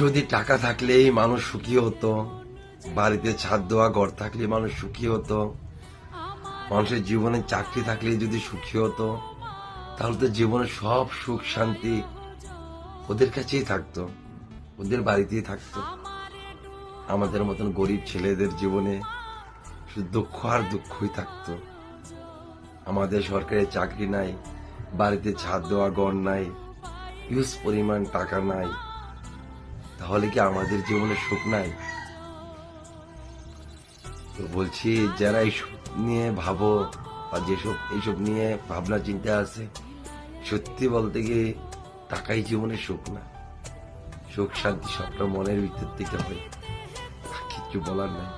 যদি টাকা থাকলেই মানুষ সুখী হতো, বাড়িতে ছাদ দেওয়া ঘর থাকলে মানুষ সুখী হতো, মানুষের জীবনে চাকরি থাকলে যদি সুখী হতো, তাহলে তো জীবনে সব সুখ শান্তি ওদের কাছেই থাকতো, ওদের বাড়িতেই থাকতো। আমাদের মতন গরিব ছেলেদের জীবনে শুধু দুঃখ আর দুঃখই থাকতো। আমাদের সরকারি চাকরি নাই, বাড়িতে ছাদ দেওয়া ঘর নাই, ইউজ পরিমাণ টাকা নাই, তাহলে কি আমাদের জীবনে সুখ নাই? তো বলছি, যারা এইসব নিয়ে ভাবো বা যেসব এইসব নিয়ে ভাবনা চিন্তা আছে, সত্যি বলতে গিয়ে টাকাই জীবনে সুখ না। সুখ শান্তি সবটা মনের ভিতর থেকে হয়, কিছু বলার নাই।